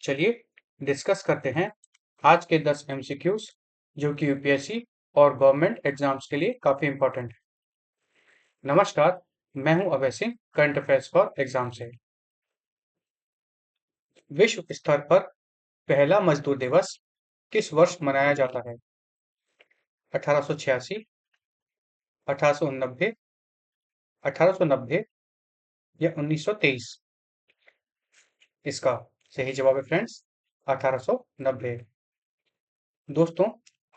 चलिए डिस्कस करते हैं आज के 10 एमसीक्यूज जो कि यूपीएससी और गवर्नमेंट एग्जाम्स के लिए काफी इंपॉर्टेंट है। नमस्कार, मैं हूं Abhay Singh, current affairs for exam से। विश्व स्तर पर पहला मजदूर दिवस किस वर्ष मनाया जाता है? 1886, 1889, 1890 या 1923? इसका सही जवाब है फ्रेंड्स 1890। दोस्तों,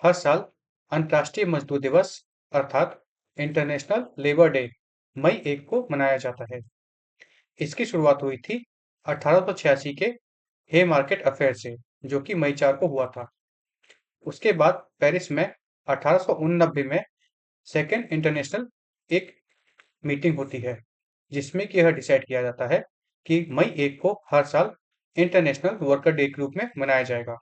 हर साल अंतर्राष्ट्रीय मजदूर दिवस अर्थात इंटरनेशनल लेबर डे मई 1 को मनाया जाता है। इसकी शुरुआत हुई थी 1886 के हे मार्केट अफेयर से, जो कि मई 4 को हुआ था। उसके बाद पेरिस में 1889 में सेकेंड इंटरनेशनल एक मीटिंग होती है, जिसमें कि यह डिसाइड किया जाता है कि मई 1 को हर साल इंटरनेशनल वर्कर डे के रूप में मनाया जाएगा।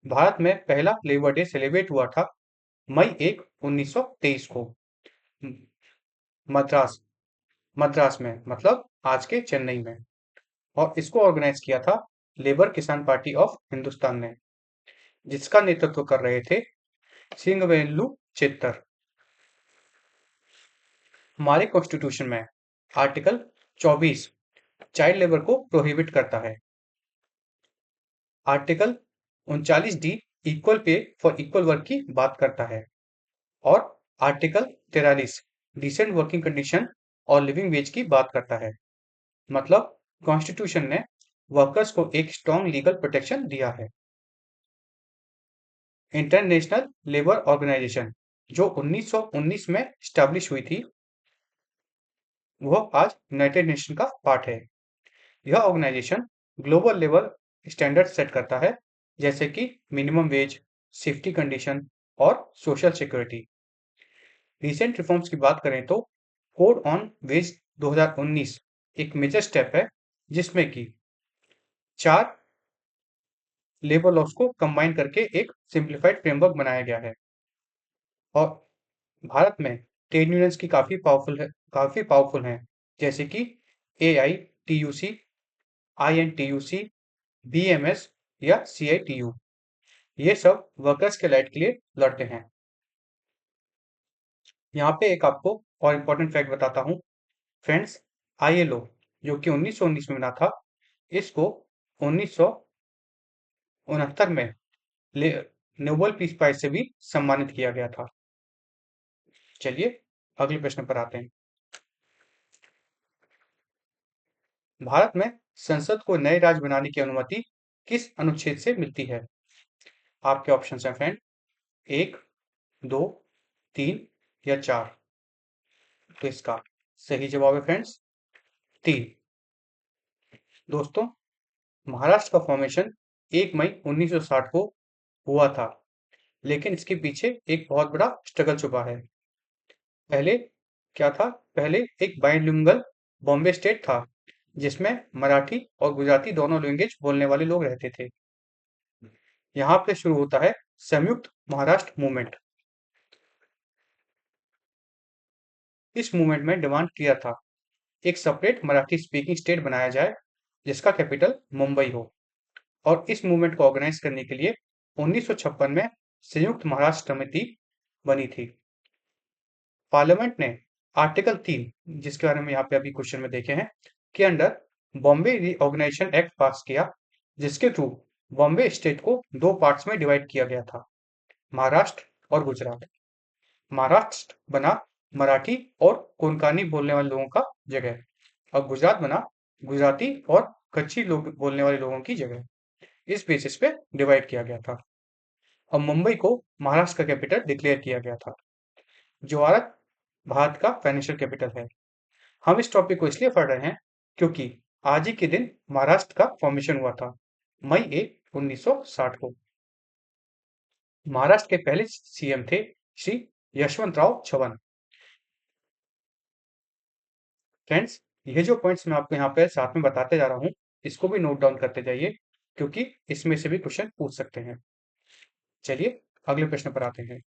भारत में पहला लेबर डे सेलिब्रेट हुआ था मई 1, 1923 को मद्रास मद्रास में, मतलब आज के चेन्नई में। और इसको ऑर्गेनाइज किया था लेबर किसान पार्टी ऑफ हिंदुस्तान ने, जिसका नेतृत्व कर रहे थे सिंगवेल्लू चित्तर। हमारे कॉन्स्टिट्यूशन में आर्टिकल 24 चाइल्ड लेबर को प्रोहिबिट करता है। Article 39D equal pay for equal work की बात करता है। और आर्टिकल 43 डिसेंट वर्किंग कंडीशन और लिविंग वेज की बात करता है। मतलब कॉन्स्टिट्यूशन ने वर्कर्स को एक स्ट्रॉन्ग लीगल प्रोटेक्शन दिया है। इंटरनेशनल लेबर ऑर्गेनाइजेशन जो 1919 में स्टैब्लिश हुई थी, वह आज यूनाइटेड नेशन का पार्ट है। यह organisation global labour standard set करता है, जैसे कि मिनिमम वेज, सेफ्टी कंडीशन और सोशल सिक्योरिटी। रिसेंट रिफॉर्म्स की बात करें तो कोड ऑन वेज 2019 एक मेजर स्टेप है, जिसमें कि 4 लेबर लॉस को कंबाइन करके एक सिंप्लीफाइड फ्रेमवर्क बनाया गया है। और भारत में ट्रेड यूनियंस की काफी पावरफुल हैं, जैसे कि AITUC, INTUC, BMS या CITU। ये सब वर्कर्स के राइट के लिए लड़ते हैं। यहाँ पे एक आपको और इम्पोर्टेंट फैक्ट बताता हूँ फ्रेंड्स। ILO जो कि 1919 में बना था, इसको 1969 में नोबेल पीस प्राइज से भी सम्मानित किया गया था। चलिए अगले प्रश्न पर आते हैं। भारत में संसद को नए राज्य बनाने की अनुमति किस अनुच्छेद से मिलती है? आपके ऑप्शन हैं फ्रेंड 1, 2, 3 या 4। तो इसका सही जवाब है फ्रेंड्स 3। दोस्तों, महाराष्ट्र का फॉर्मेशन 1 मई 1960 को हुआ था, लेकिन इसके पीछे एक बहुत बड़ा स्ट्रगल छुपा है। पहले क्या था? पहले एक बाइलिंगुअल बॉम्बे स्टेट था, जिसमें मराठी और गुजराती दोनों लैंग्वेज बोलने वाले लोग रहते थे। यहाँ पे शुरू होता है संयुक्त महाराष्ट्र मूवमेंट। इस मूवमेंट में डिमांड किया था एक सेपरेट मराठी स्पीकिंग स्टेट बनाया जाए, जिसका कैपिटल मुंबई हो। और इस मूवमेंट को ऑर्गेनाइज करने के लिए 1956 में संयुक्त महाराष्ट्र समिति बनी थी। पार्लियामेंट ने आर्टिकल 3, जिसके बारे में यहाँ पे अभी क्वेश्चन में देखे हैं, के under Bombay reorganisation act pass किया, जिसके थ्रू बॉम्बे स्टेट को 2 पार्ट्स में डिवाइड किया गया था, महाराष्ट्र और गुजरात। महाराष्ट्र बना मराठी और कोंकणी बोलने वाले लोगों का जगह, और गुजरात बना गुजराती और कच्छी लोग बोलने वाले लोगों की जगह। इस बेसिस पे डिवाइड किया गया था। और मुंबई को महाराष्ट्र का कैपिटल डिक्लेयर किया गया था, जो भारत का फाइनेंशियल कैपिटल है। हम इस टॉपिक को इसलिए पढ़ रहे हैं क्योंकि आज ही के दिन महाराष्ट्र का फॉर्मेशन हुआ था, मई 1, 1960 को। महाराष्ट्र के पहले सीएम थे श्री यशवंतराव चव्हाण। फ्रेंड्स, ये जो पॉइंट्स मैं आपको यहाँ पे साथ में बताते जा रहा हूँ, इसको भी नोट डाउन करते जाइए, क्योंकि इसमें से भी क्वेश्चन पूछ सकते हैं। चलिए अगले प्रश्न पर आते हैं।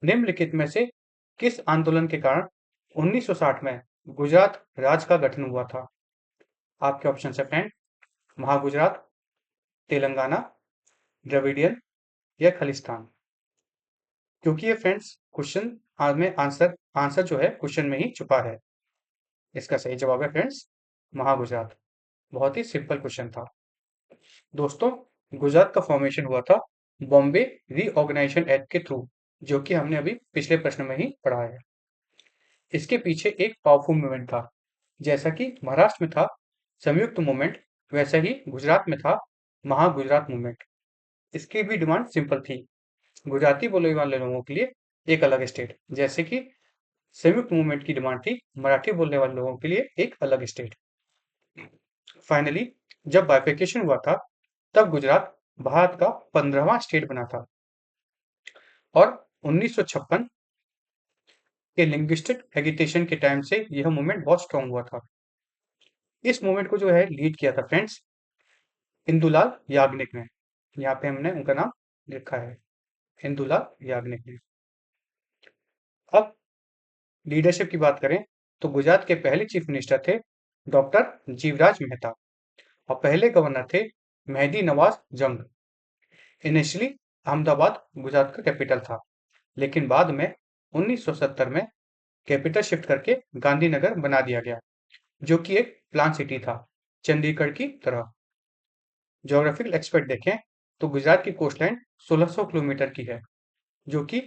निम्नलिखित में से किस आंदोलन के कारण 1960 में गुजरात राज्य का गठन हुआ था? आपके ऑप्शन है फ्रेंड महागुजरात, तेलंगाना, द्रविडियन या खलिस्तान? क्योंकि ये फ्रेंड्स क्वेश्चन में आंसर जो है क्वेश्चन में ही छुपा है। इसका सही जवाब है फ्रेंड्स महागुजरात। बहुत ही सिंपल क्वेश्चन था। दोस्तों, गुजरात का फॉर्मेशन हुआ था बॉम्बे रीऑर्गेनाइजेशन एक्ट के थ्रू, जो कि हमने अभी पिछले प्रश्न में ही पढ़ा है। इसके पीछे एक पावरफुल मूवमेंट था। जैसा कि महाराष्ट्र में था संयुक्त मूवमेंट, वैसा ही गुजरात में था महागुजरात मूवमेंट। इसकी भी डिमांड सिंपल थी, गुजराती बोलने वाले लोगों के लिए एक अलग स्टेट, जैसे कि संयुक्त मूवमेंट की डिमांड थी मराठी बोलने वाले लोगों के लिए एक अलग स्टेट। फाइनली जब बाइफिकेशन हुआ था, तब गुजरात भारत का 15वां स्टेट बना था और 1956 के लिंग्विस्टिक एगिटेशन के टाइम से यह मूवमेंट बहुत स्ट्रांग हुआ था। इस मूवमेंट को जो है लीड किया था फ्रेंड्स इंदुलाल याग्निक ने। यहाँ पे हमने उनका नाम लिखा है, इंदुलाल याग्निक ने। अब लीडरशिप की बात करें तो गुजरात के पहले चीफ मिनिस्टर थे डॉक्टर जीवराज मेहता और पहले गवर्नर थे मेहदी नवाज जंग। इनिशियली अहमदाबाद गुजरात का कैपिटल था, लेकिन बाद में 1970 में कैपिटल शिफ्ट करके गांधीनगर बना दिया गया, जो कि एक प्लान सिटी था चंडीगढ़ की तरह। ज्योग्राफिकल एक्सपर्ट देखें तो गुजरात की कोस्टलाइन 1600 किलोमीटर की है, जो कि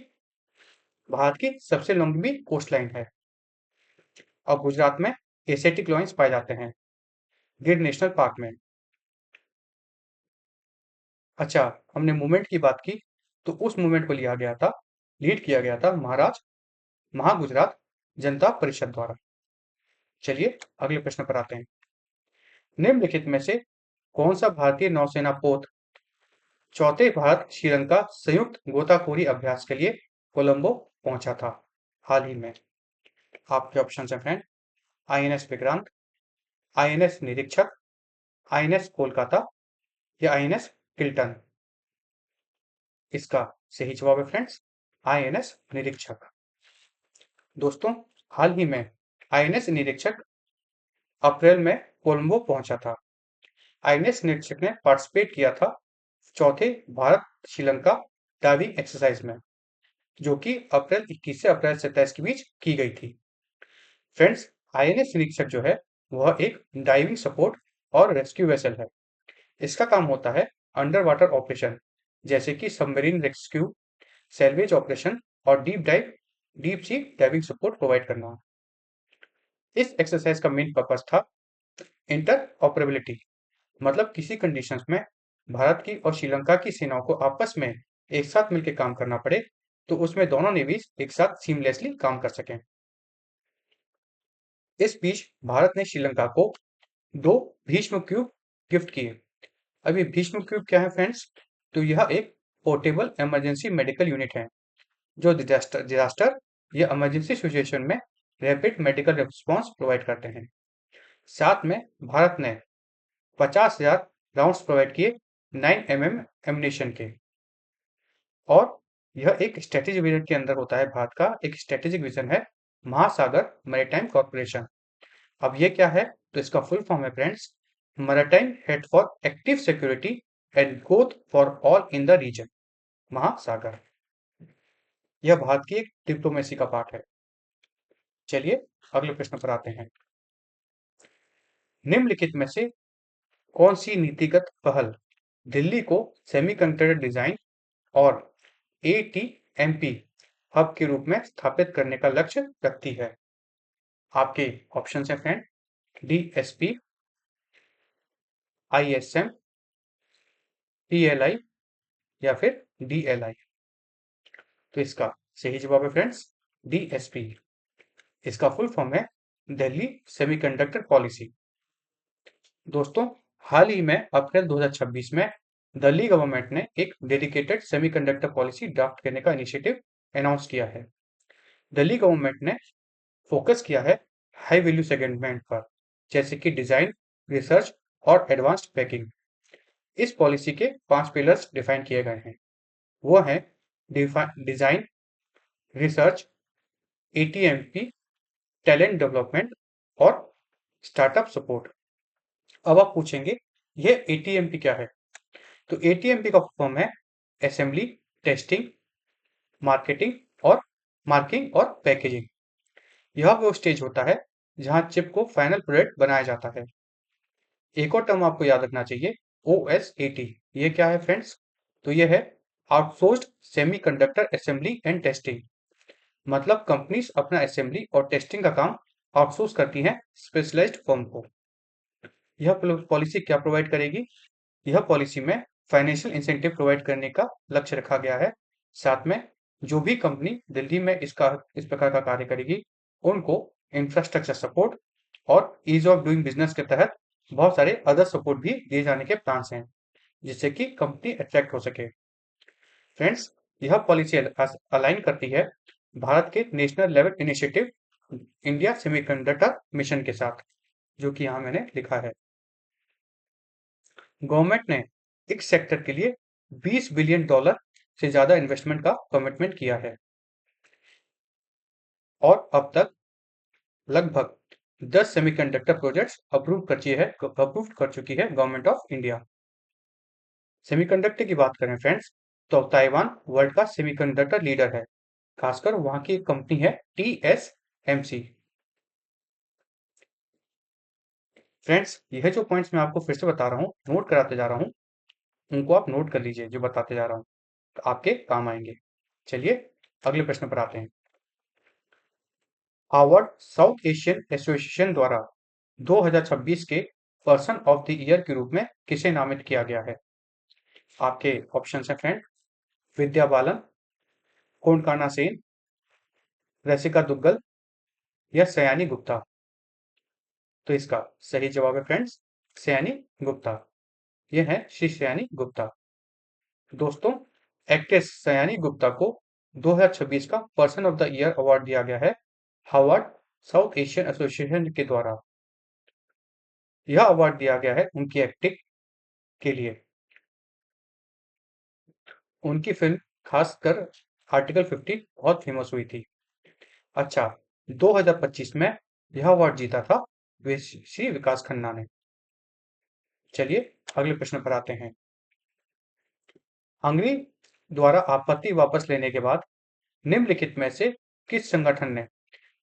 भारत की सबसे लंबी कोस्टलाइन है। और गुजरात में एशियाटिक लॉयंस पाए जाते हैं गिर नेशनल पार्क में। अच्छा, हमने मूवमेंट की बात की, तो उस मूवमेंट को लीड किया गया था महागुजरात जनता परिषद द्वारा। चलिए अगले प्रश्न पर आते हैं। निम्नलिखित में से कौन सा भारतीय नौसेना पोत चौथे भारत श्रीलंका संयुक्त गोताखोरी अभ्यास के लिए कोलंबो पहुंचा था हाल ही में? आपके ऑप्शन है फ्रेंड, आईएनएस विक्रांत, आईएनएस निरीक्षक, आईएनएस कोलकाता या आईएनएस किल्टन? इसका सही जवाब है फ्रेंड्स आईएनएस निरीक्षक। दोस्तों, हाल ही में आईएनएस निरीक्षक अप्रैल में कोलंबो पहुंचा था। आईएनएस निरीक्षक ने पार्टिसिपेट किया था चौथे भारत श्रीलंका डाइविंग एक्सरसाइज में, जो कि अप्रैल 21 से अप्रैल 27 के बीच की गई थी। फ्रेंड्स, आईएनएस निरीक्षक जो है वह एक डाइविंग सपोर्ट और रेस्क्यू वेसल है। इसका काम होता है अंडर वाटर ऑपरेशन, जैसे कि सबमरीन रेस्क्यू, सैल्वेज ऑपरेशन और deep sea diving support provide करना। इस एक्सरसाइज का मेन पर्पस था इंटर ऑपरेबिलिटी, मतलब किसी कंडीशंस में भारत की और श्रीलंका की सेनाओं को आपस में एक साथ मिलकर काम करना पड़े, तो उसमें दोनों नेवीज एक साथ सीमलेसली काम कर सकें। इस बीच भारत ने श्रीलंका को 2 भीष्म क्यूब गिफ्ट किए। अभी भीष्म क्यूब क्या है फ्रेंड्स? तो यह एक पोर्टेबल इमरजेंसी मेडिकल यूनिट है, जो डिजास्टर या इमरजेंसी सिचुएशन में रैपिड मेडिकल रिस्पॉन्स प्रोवाइड करते हैं। साथ में भारत ने 50,000 राउंड्स प्रोवाइड किए 9 mm एम्यूनेशन के। और यह एक स्ट्रेटेजिक विजन के अंदर होता है, भारत का एक स्ट्रेटेजिक विजन है महासागर मैरीटाइम कॉर्पोरेशन। अब ये क्या है? तो इसका फुल फॉर्म है friends maritime head for active security and growth for all in the region. Mahasagar यह भारत की एक डिप्लोमेसी का पार्ट है। चलिए अगले प्रश्न पर आते हैं। निम्नलिखित में से कौन सी नीतिगत पहल दिल्ली को सेमीकंडक्टर डिजाइन और एटीएमपी हब के रूप में स्थापित करने का लक्ष्य रखती है? आपके ऑप्शन है फ्रेंड, डीएसपी, आईएसएम, पीएलआई या फिर डीएलआई? तो इसका सही जवाब है फ्रेंड्स डीएसपी। इसका फुल फॉर्म है दिल्ली सेमीकंडक्टर पॉलिसी। दोस्तों, हाल ही में अप्रैल 2026 में दिल्ली गवर्नमेंट ने एक डेडिकेटेड सेमीकंडक्टर पॉलिसी ड्राफ्ट करने का इनिशिएटिव अनाउंस किया है। दिल्ली गवर्नमेंट ने फोकस किया है हाई वैल्यू सेगमेंट पर, जैसे कि डिजाइन, रिसर्च और एडवांस्ड पैकिंग। इस पॉलिसी के 5 पिलर्स डिफाइन किए गए हैं। वो हैं design, research, ATMP, talent development और स्टार्टअप सपोर्ट। अब आप पूछेंगे यह ATMP क्या है? तो ATMP का फॉर्म है असेंबली, टेस्टिंग, मार्केटिंग और मार्किंग और पैकेजिंग। यह वो स्टेज होता है जहां चिप को फाइनल प्रोडक्ट बनाया जाता है। एक और टर्म आपको याद रखना चाहिए, OSAT। ये क्या है फ्रेंड्स? तो ये है outsourced semiconductor assembly and testing. मतलब कंपनीज अपना असेंबली और टेस्टिंग का काम आउटसोर्स करती हैं स्पेशलाइज्ड फर्म को। यह पॉलिसी क्या प्रोवाइड करेगी? यह पॉलिसी में फाइनेंशियल इंसेंटिव प्रोवाइड करने का लक्ष्य रखा गया है। साथ में जो भी कंपनी दिल्ली में इस प्रकार का कार्य करेगी, उनको इंफ्रास्ट्रक्चर सपोर्ट और ईज ऑफ डूइंग बिजनेस के तहत बहुत सारे अदर सपोर्ट भी दिए जाने के प्लान्स हैं, जिससे कि कंपनी अट्रैक्ट हो सके। फ्रेंड्स, यह पॉलिसी अलाइन करती है भारत के national level initiative India semiconductor mission के साथ, जो कि यहाँ मैंने लिखा है। गवर्नमेंट ने इस सेक्टर के लिए $20 बिलियन से ज्यादा इन्वेस्टमेंट का कमिटमेंट किया है और अब तक लगभग 10 सेमीकंडक्टर प्रोजेक्ट्स अप्रूव कर चुकी है गवर्नमेंट ऑफ इंडिया। सेमीकंडक्टर की बात करें फ्रेंड्स, तो ताइवान वर्ल्ड का सेमीकंडक्टर लीडर है। खासकर वहां की एक कंपनी है TSMC। फ्रेंड्स, यह जो पॉइंट्स मैं आपको फिर से बता रहा हूँ, नोट कराते जा रहा हूँ, उनको आप नोट कर लीजिए जो बताते जा रहा हूँ, तो आपके काम आएंगे। चलिए अगले प्रश्न पर आते हैं। हार्वर्ड साउथ एशियन एसोसिएशन द्वारा 2026 के पर्सन ऑफ द ईयर के रूप में किसे नामित किया गया है? आपके ऑप्शन है फ्रेंड, विद्या बालन, कोनकाना सेन, रसिका दुग्गल या सयानी गुप्ता। तो इसका सही जवाब है फ्रेंड्स, सयानी गुप्ता। यह है श्री सयानी गुप्ता। दोस्तों, एक्ट्रेस सयानी गुप्ता को 2026 का person of the year award दिया गया है हार्वर्ड साउथ एशियन एसोसिएशन के द्वारा। यह अवार्ड दिया गया है उनकी एक्टिंग के लिए। उनकी फिल्म खासकर आर्टिकल 50 बहुत फेमस हुई थी। अच्छा, 2025 में यह अवार्ड जीता था श्री विकास खन्ना ने। चलिए अगले प्रश्न पर आते हैं। हंगरी द्वारा आपत्ति वापस लेने के बाद निम्नलिखित में से किस संगठन ने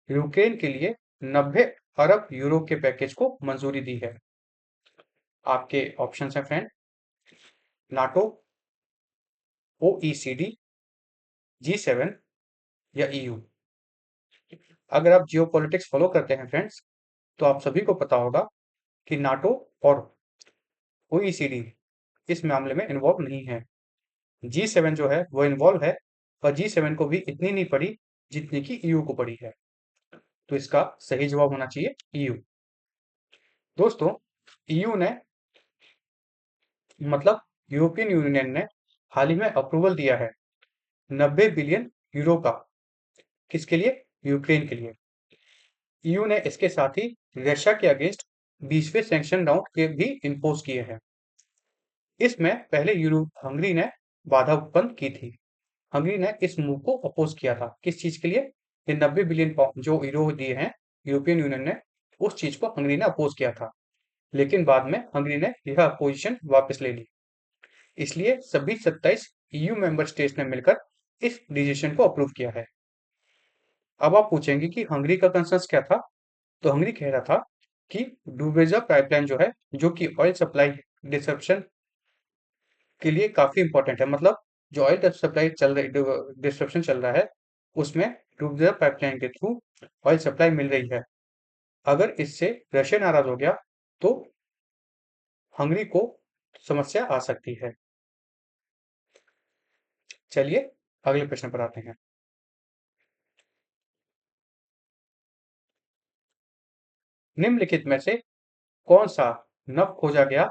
यूक्रेन के लिए 90 अरब यूरो के पैकेज को मंजूरी दी है? आपके ऑप्शन है फ्रेंड, नाटो, OECD, G7 या EU। अगर आप जियोपॉलिटिक्स फॉलो करते हैं फ्रेंड्स, तो आप सभी को पता होगा कि नाटो और OECD इस मामले में इन्वॉल्व नहीं है। G7 जो है वो इन्वॉल्व है, पर G7 को भी इतनी नहीं पड़ी जितनी की EU को पड़ी है। तो इसका सही जवाब होना चाहिए EU। दोस्तों, EU ने मतलब यूरोपियन यूनियन ने हाल ही में अप्रूवल दिया है 90 बिलियन यूरो का। किसके लिए? यूक्रेन के लिए। EU ने इसके साथ ही रशिया के अगेंस्ट 20वें सैंक्शन राउंड के भी इम्पोज किए हैं। इसमें पहले हंगरी ने बाधा उत्पन्न की थी। हंगरी ने इस मूव को अपोज किया था। किस चीज के लिए? ये 90 बिलियन जो यूरो दिए हैं यूरोपियन यूनियन ने, उस चीज को हंगरी ने अपोज किया था। लेकिन बाद में हंगरी ने यह अपोजिशन वापस ले ली। इसलिए सभी 27 EU मेंबर स्टेट्स ने मिलकर इस डिसीजन को अप्रूव किया है। अब आप पूछेंगे कि हंगरी का कंसर्न क्या था? तो हंगरी कह रहा था कि डूबेजा पाइपलाइन जो है, जो कि ऑयल सप्लाई डिसरप्शन के लिए काफी इंपॉर्टेंट है। मतलब जो ऑयल सप्लाई डिसरप्शन चल रहा है, उसमें डूबेजा पाइपलाइन के थ्रू ऑयल सप्लाई मिल रही है। अगर इससे रशिया नाराज हो गया तो हंगरी को समस्या आ सकती है। चलिए अगले प्रश्न पर आते हैं। निम्नलिखित में से कौन सा नव खोजा गया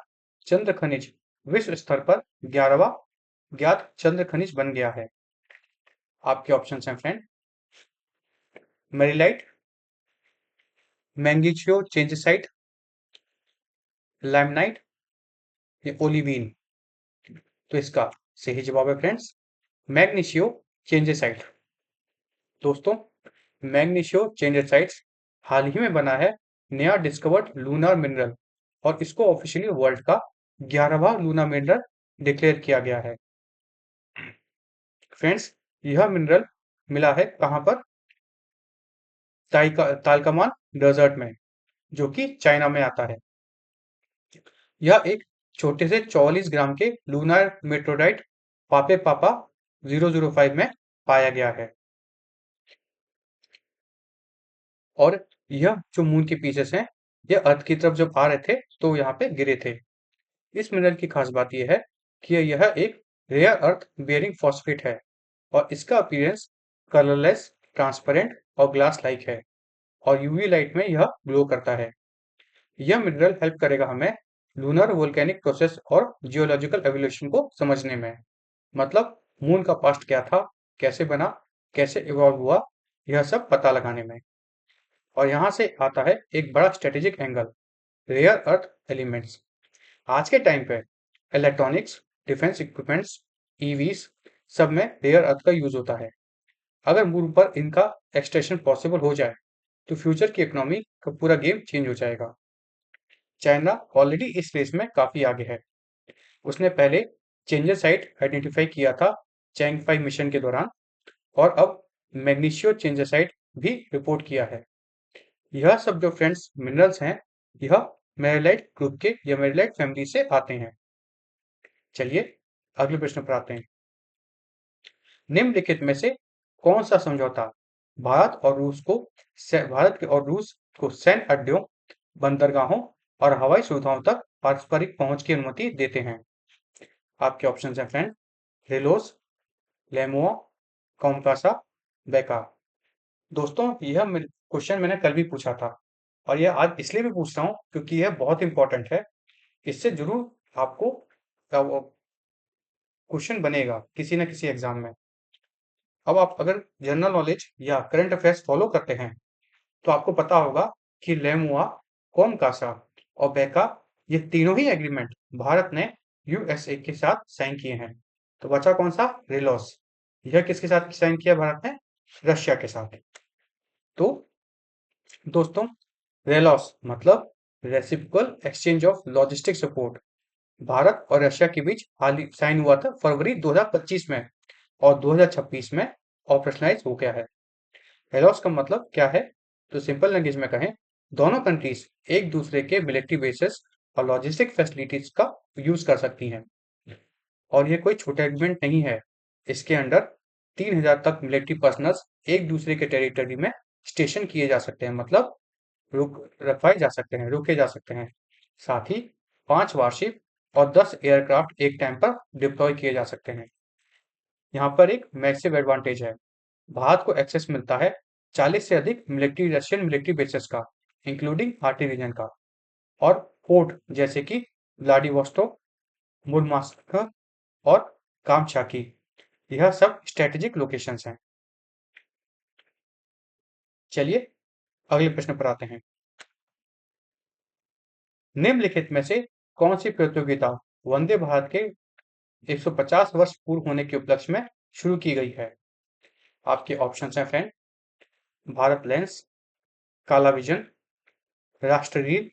चंद्र खनिज विश्व स्तर पर 11वां ज्ञात चंद्र खनिज बन गया है? आपके ऑप्शन हैं फ्रेंड, मेरिलाइट, मैंगनीशियो चेंजेसाइट, लैमनाइट या ओलिवीन। तो इसका सही जवाब है फ्रेंड्स, मैग्नीशियो चेंजेसाइट। दोस्तों, मैग्नीशियो चेंजेसाइट हाल ही में बना है नया डिस्कवर्ड लूनर मिनरल और इसको ऑफिशियली वर्ल्ड का 11वां लूना मिनरल डिक्लेयर किया गया है। फ्रेंड्स, यह मिनरल मिला है कहाँ पर? तालकमान डेजर्ट में, जो कि चाइना में आता है। यह एक छोटे से 44 ग्राम के लूनार मेट्रोडाइट पापे पापा 005 में पाया गया है। और यह जो मून के पीसेस हैं, यह अर्थ की तरफ जब आ रहे थे तो यहाँ पे गिरे थे। इस मिनरल की खास बात यह है कि यह एक रेयर अर्थ बेयरिंग फॉस्फेट है और इसका अपीयरेंस कलरलेस, ट्रांसपेरेंट और ग्लास लाइक है और यूवी लाइट में यह ग्लो करता है। यह मिनरल हेल्प करेगा हमें लूनर वोल्केनिक प्रोसेस और जियोलॉजिकल एवोल्यूशन को समझने में। मतलब मून का पास्ट क्या था, कैसे बना, कैसे इवॉल्व हुआ, यह सब पता लगाने में। और यहाँ से आता है एक बड़ा strategic angle, rare earth elements. आज के टाइम पे इलेक्ट्रॉनिक्स, डिफेंस इक्विपमेंट्स, ईवीज सब में रेयर अर्थ का यूज होता है। अगर मून पर इनका एक्सट्रैक्शन पॉसिबल हो जाए तो फ्यूचर की इकोनॉमी का पूरा गेम चेंज हो जाएगा। चाइना ऑलरेडी इस रेस में काफी आगे है। उसने पहले चेंजर साइट आइडेंटिफाई किया था चैंग-फाई मिशन के दौरान और अब मैग्नीशियो चेंजर साइट भी रिपोर्ट किया है। यह सब जो फ्रेंड्स मिनरल्स हैं, यह मेरिलाइट ग्रुप के या मेरिलाइट फैमिली से आते हैं। चलिए अगले प्रश्न पर आते हैं। निम्नलिखित में से कौन सा समझौता भारत और रूस को सैन्य अड्डों, बंदरगाहों और हवाई सुविधाओं तक पारस्परिक पहुंच की अनुमति देते हैं? आपके ऑप्शन हैं फ्रेंड, रेलोस, लेमुआ, कॉम्कासा, बेका। दोस्तों, यह क्वेश्चन मैंने कल भी पूछा था और यह आज इसलिए भी पूछ रहा हूँ क्योंकि यह बहुत इंपॉर्टेंट है। इससे जरूर आपको क्वेश्चन बनेगा किसी न किसी एग्जाम में। अब आप अगर जनरल नॉलेज या करंट अफेयर्स फॉलो करते हैं तो आपको पता होगा कि लेमुआ, कॉमकासा और बेका, ये तीनों ही एग्रीमेंट भारत ने यूएसए के साथ साइन किए हैं। तो बचा कौन सा? रेलोस। यह किसके साथ साइन किया भारत ने? रशिया के साथ। तो दोस्तों, रेलोस मतलब reciprocal exchange of logistic support Bharat और रशिया के बीच हाल ही साइन हुआ था फरवरी 2025 में और 2026 में ऑपरेशनलाइज हो गया है। हेलोस का मतलब क्या है? तो सिंपल लैंग्वेज में कहें, दोनों कंट्रीज एक दूसरे के मिलिट्री बेसिस और लॉजिस्टिक फैसिलिटीज का यूज कर सकती हैं। और ये कोई छोटा एग्रीमेंट नहीं है। इसके अंडर 3000 तक मिलिट्री पर्सनल्स एक दूसरे के टेरिटरी में स्टेशन किए जा सकते हैं, मतलब रुके जा सकते हैं। साथ ही 5 वारशिप और 10 एयरक्राफ्ट एक टाइम पर डिप्लॉय किए जा सकते हैं। यहाँ पर एक मैसिव एडवांटेज है। भारत को एक्सेस मिलता है 40 से अधिक रशियन मिलिट्री बेसेस का, इंक्लूडिंग आर्टिलरी रीजन का, और पोर्ट जैसे कि व्लादिवोस्टोक, मुर्मांस्क और कामचाकी, यह सब स्ट्रेटेजिक लोकेशंस हैं। चलिए अगले प्रश्न पर आते हैं। निम्नलिखित में से कौन सी प्रतियोगिता वंदे भारत के 150 वर्ष पूर्ण होने के उपलक्ष्य में शुरू की गई है? आपके ऑप्शन हैं फ्रेंड, भारत लेंस, काला विजन, राष्ट्रगीत,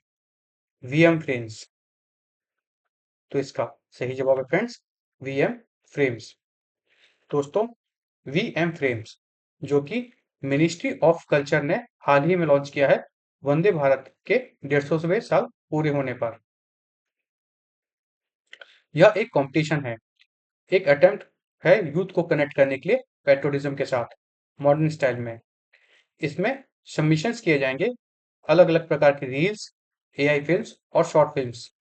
वीएम फ्रेम्स। तो इसका सही जवाब है फ्रेंड्स, वीएम फ्रेम्स। दोस्तों, वीएम फ्रेम्स जो कि मिनिस्ट्री ऑफ कल्चर ने हाल ही में लॉन्च किया है वंदे भारत के 150वें साल पूरे होने पर। यह एक कंपटीशन है, एक अटेम्प्ट है यूथ को कनेक्ट करने के लिए पेट्रोलिज्म के साथ मॉडर्न स्टाइल में। इसमें सबमिशंस किए जाएंगे अलग अलग प्रकार की रील्स, एआई फिल्म्स और शॉर्ट फिल्म्स।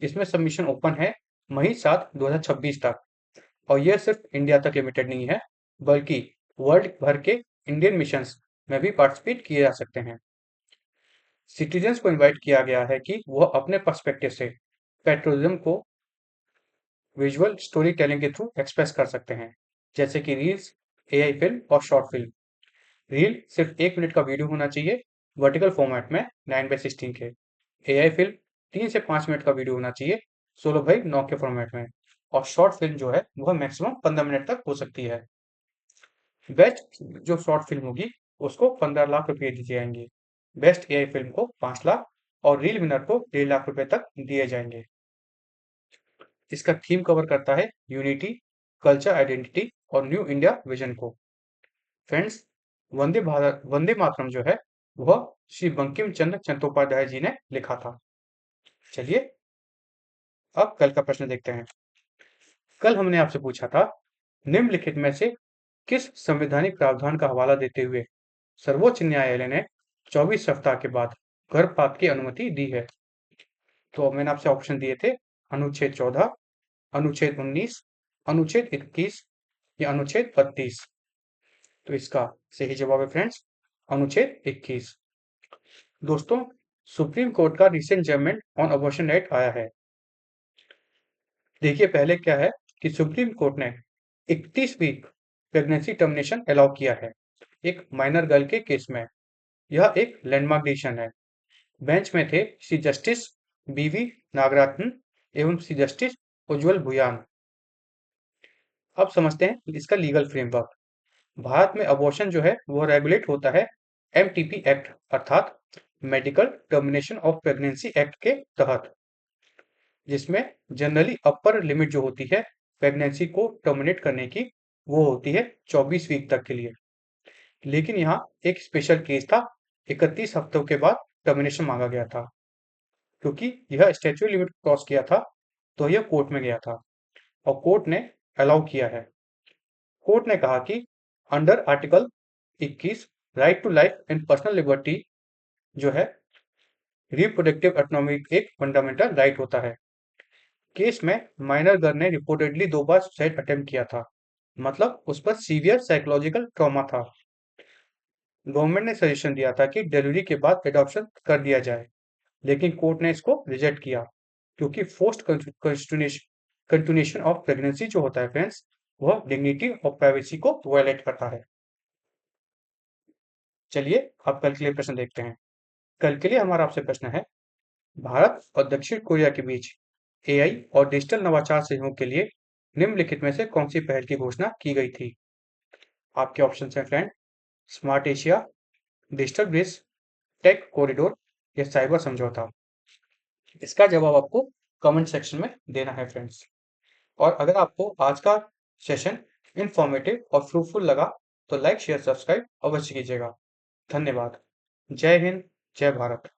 इसमें सबमिशन ओपन है मई 7 2026 तक और यह सिर्फ इंडिया तक लिमिटेड नहीं है, बल्कि वर्ल्ड भर के इंडियन मिशंस में भी पार्टिसिपेट किए जा सकते हैं। सिटीजन्स को इनवाइट किया गया है कि वह अपने पर्सपेक्टिव से पेट्रोलिज्म को विजुअल स्टोरी टेलिंग के थ्रू एक्सप्रेस कर सकते हैं, जैसे कि रील्स, एआई फिल्म और शॉर्ट फिल्म। रील सिर्फ 1 मिनट का वीडियो होना चाहिए वर्टिकल फॉर्मेट में 9:16 के। एआई फिल्म 3 से 5 मिनट का वीडियो होना चाहिए 16:9 के फॉर्मेट में। और शॉर्ट फिल्म जो है वह मैक्सिमम 15 मिनट तक हो सकती है। बेस्ट जो शॉर्ट फिल्म होगी उसको 15 लाख रुपए दिए जाएंगे, बेस्ट एआई फिल्म को 5 लाख और रील विनर को 1.5 लाख रुपए तक दिए जाएंगे। इसका थीम कवर करता है यूनिटी, कल्चर आइडेंटिटी और न्यू इंडिया विजन को। फ्रेंड्स, वंदे मातरम जो है वह श्री बंकिम चंद्र चट्टोपाध्याय जी ने लिखा था। चलिए अब कल का प्रश्न देखते हैं। कल हमने आपसे पूछा था, निम्नलिखित में से किस संवैधानिक प्रावधान का हवाला देते हुए सर्वोच्च न्यायालय ने 24 सप्ताह के बाद गर्भपात की अनुमति दी है? तो मैंने आपसे ऑप्शन दिए थे, अनुच्छेद 14, अनुच्छेद 19, अनुच्छेद 21 या अनुच्छेद 32। तो इसका सही जवाब है फ्रेंड्स, अनुच्छेद 21। दोस्तों, सुप्रीम कोर्ट का recent judgement on abortion act आया है। देखिए पहले क्या है कि सुप्रीम कोर्ट ने 31 वीक प्रेगनेंसी टर्मिनेशन अलाउ किया है एक माइनर गर्ल के केस में। यह एक लैंडमार्क डिसीजन है। बेंच में थे श्री जस्टिस बीवी नागरत्न एवं श्री जस्टिस उज्जवल भुयान। अब समझते हैं इसका लीगल फ्रेमवर्क। भारत में अबॉर्शन जो है वो रेगुलेट होता है एमटीपी एक्ट अर्थात medical termination of pregnancy act के तहत, जिसमें जनरली अपर लिमिट जो होती है प्रेगनेंसी को टर्मिनेट करने की वो होती है 24 वीक तक के लिए। लेकिन यहाँ एक स्पेशल केस था, 31 हफ्तों के बाद टर्मिनेशन मांगा गया था। क्योंकि यह स्टैट्यूटरी लिमिट क्रॉस किया था तो यह कोर्ट में गया था और कोर्ट ने अलाउ किया है। कोर्ट ने कहा कि under article 21 right to life and personal liberty जो है रिप्रोडक्टिव ऑटोनॉमी एक फंडामेंटल राइट होता है। केस में माइनर गर्ल ने रिपोर्टेडली 2 बार सुसाइड अटेम्प्ट किया था, मतलब उस पर सीवियर साइकोलॉजिकल ट्रॉमा था। गवर्नमेंट ने सजेशन दिया था कि डिलीवरी के बाद एडॉप्शन कर दिया जाए, लेकिन कोर्ट ने इसको रिजेक्ट किया क्योंकि फोर्स्ड कंटिन्यूएशन ऑफ प्रेगनेंसी जो होता है फ्रेंड्स, वह डिग्निटी और प्राइवेसी को वायलेट करता है। चलिए अब कल के लिए प्रश्न देखते हैं। कल के लिए हमारा आपसे प्रश्न है, भारत और दक्षिण कोरिया के बीच एआई और डिजिटल नवाचार सहयोग के लिए निम्नलिखित में से कौन सी पहल की घोषणा की गई थी? आपके ऑप्शन हैं friend, smart Asia, digital bridge, tech corridor या साइबर समझौता। इसका जवाब आपको कमेंट सेक्शन में देना है फ्रेंड्स। और अगर आपको आज का सेशन इंफॉर्मेटिव और फ्रूटफुल लगा तो लाइक शेयर सब्सक्राइब अवश्य कीजिएगा। धन्यवाद। जय हिंद, जय भारत।